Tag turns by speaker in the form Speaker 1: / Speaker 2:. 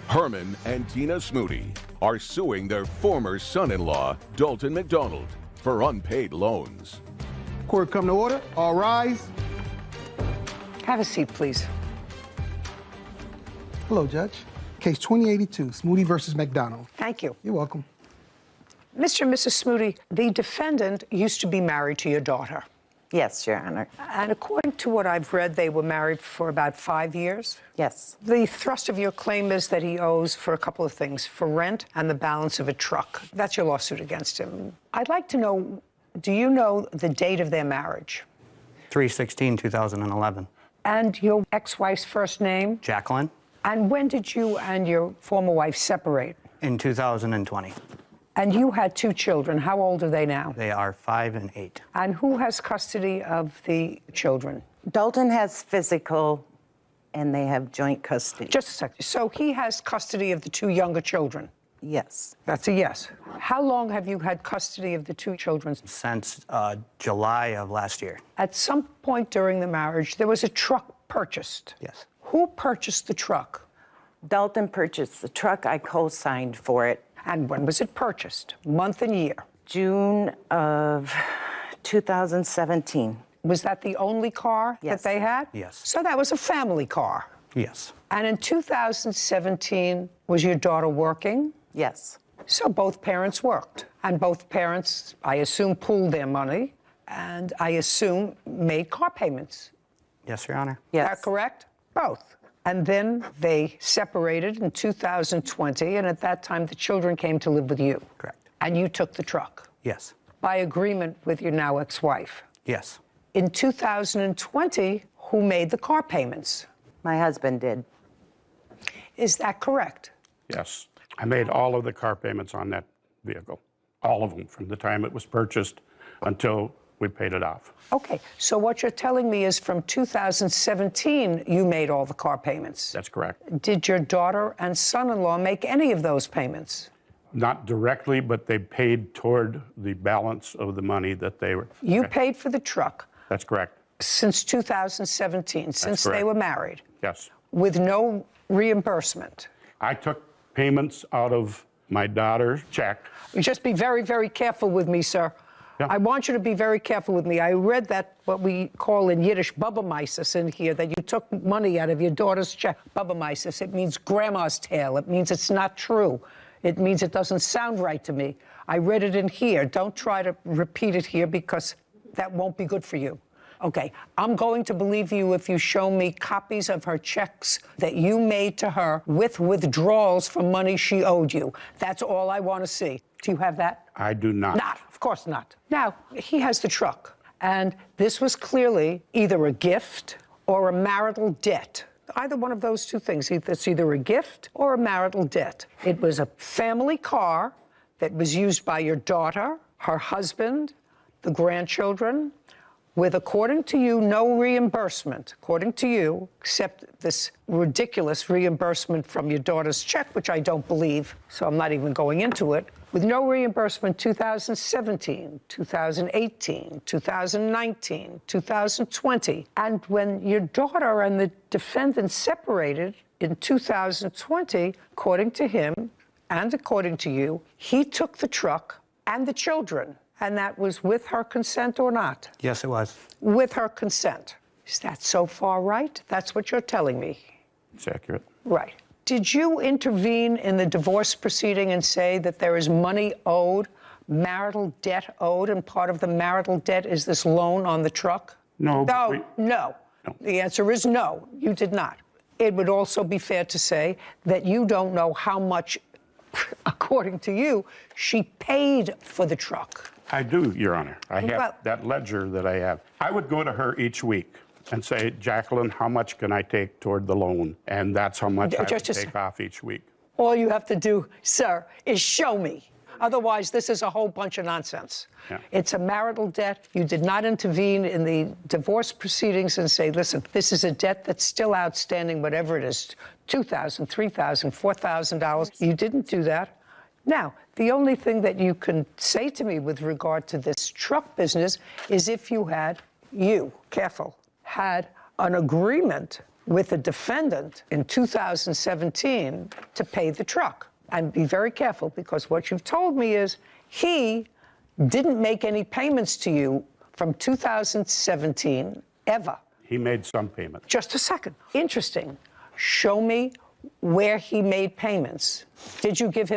Speaker 1: Herman and Tina Smoody are suing their former son-in-law, Dalton McDonald, for unpaid loans.
Speaker 2: Court come to order. All rise.
Speaker 3: Have a seat, please.
Speaker 2: Hello, Judge. Case 2082, Smoody versus McDonald.
Speaker 3: Thank you.
Speaker 2: You're welcome.
Speaker 3: Mr. and Mrs. Smoody, the defendant used to be married to your daughter.
Speaker 4: Yes, Your Honor.
Speaker 3: And according to what I've read, they were married for about 5 years.
Speaker 4: Yes.
Speaker 3: The thrust of your claim is that he owes for a couple of things, for rent and the balance of a truck. That's your lawsuit against him. I'd like to know, do you know the date of their marriage?
Speaker 5: 3/16/2011.
Speaker 3: And your ex-wife's first name?
Speaker 5: Jacqueline.
Speaker 3: And when did you and your former wife separate?
Speaker 5: In 2020.
Speaker 3: And you had 2 children. How old are they now?
Speaker 5: They are 5 and 8.
Speaker 3: And who has custody of the children?
Speaker 4: Dalton has physical, and they have joint custody.
Speaker 3: Just a second. So he has custody of the 2 younger children?
Speaker 4: Yes.
Speaker 3: That's a yes. How long have you had custody of the 2 children?
Speaker 5: Since July of last year.
Speaker 3: At some point during the marriage, there was a truck purchased.
Speaker 5: Yes.
Speaker 3: Who purchased the truck?
Speaker 4: Dalton purchased the truck. I co-signed for it.
Speaker 3: And when was it purchased? Month and year?
Speaker 4: June of 2017.
Speaker 3: Was that the only car
Speaker 4: Yes.
Speaker 3: that they had?
Speaker 5: Yes.
Speaker 3: So that was a family car.
Speaker 5: Yes.
Speaker 3: And in 2017, was your daughter working?
Speaker 4: Yes.
Speaker 3: So both parents worked. And both parents, I assume, pooled their money and I assume made car payments.
Speaker 5: Yes, Your Honor.
Speaker 4: Yes.
Speaker 3: Is that correct? Both. And then they separated in 2020, and at that time, the children came to live with you.
Speaker 5: Correct.
Speaker 3: And you took the truck.
Speaker 5: Yes.
Speaker 3: By agreement with your now ex-wife.
Speaker 5: Yes.
Speaker 3: In 2020, who made the car payments?
Speaker 4: My husband did.
Speaker 3: Is that correct?
Speaker 6: Yes. I made all of the car payments on that vehicle. All of them, from the time it was purchased until we paid it off.
Speaker 3: Okay, so what you're telling me is from 2017, you made all the car payments.
Speaker 6: That's correct.
Speaker 3: Did your daughter and son-in-law make any of those payments?
Speaker 6: Not directly, but they paid toward the balance of the money that they were.
Speaker 3: You paid for the truck.
Speaker 6: That's correct.
Speaker 3: Since 2017, since they
Speaker 6: correct.
Speaker 3: were married,
Speaker 6: Yes.
Speaker 3: with no reimbursement.
Speaker 6: I took payments out of my daughter's check.
Speaker 3: Just be very, very careful with me, sir.
Speaker 6: Yeah.
Speaker 3: I want you to be very careful with me. I read that, what we call in Yiddish, babamaisis in here, that you took money out of your daughter's check. Babamaisis, it means grandma's tale. It means it's not true. It means it doesn't sound right to me. I read it in here. Don't try to repeat it here because that won't be good for you. Okay, I'm going to believe you if you show me copies of her checks that you made to her with withdrawals from money she owed you. That's all I want to see. Do you have that?
Speaker 6: I do not.
Speaker 3: Not, of course not. Now, he has the truck, and this was clearly either a gift or a marital debt. Either one of those 2 things. It's either a gift or a marital debt. It was a family car that was used by your daughter, her husband, the grandchildren, with, according to you, no reimbursement, according to you, except this ridiculous reimbursement from your daughter's check, which I don't believe, so I'm not even going into it, with no reimbursement 2017, 2018, 2019, 2020. And when your daughter and the defendant separated in 2020, according to him and according to you, he took the truck and the children. And that was with her consent or not?
Speaker 5: Yes, it was.
Speaker 3: With her consent. Is that so far right? That's what you're telling me.
Speaker 6: It's accurate.
Speaker 3: Right. Did you intervene in the divorce proceeding and say that there is money owed, marital debt owed, and part of the marital debt is this loan on the truck?
Speaker 6: No.
Speaker 3: No, no. The answer is no, you did not. It would also be fair to say that you don't know how much, according to you, she paid for the truck.
Speaker 6: I do, Your Honor. I have
Speaker 3: Well-
Speaker 6: that ledger that I have. I would go to her each week and say, Jacqueline, how much can I take toward the loan? And that's how much I would take off each week.
Speaker 3: All you have to do, sir, is show me. Otherwise, this is a whole bunch of nonsense.
Speaker 6: Yeah.
Speaker 3: It's a marital debt. You did not intervene in the divorce proceedings and say, listen, this is a debt that's still outstanding, whatever it is, $2,000, $3,000, $4,000. You didn't do that. Now, the only thing that you can say to me with regard to this truck business is if you had, careful, had an agreement with the defendant in 2017 to pay the truck. And be very careful, because what you've told me is he didn't make any payments to you from 2017 ever.
Speaker 6: He made some payments.
Speaker 3: Just a second. Interesting. Show me where he made payments. Did you give him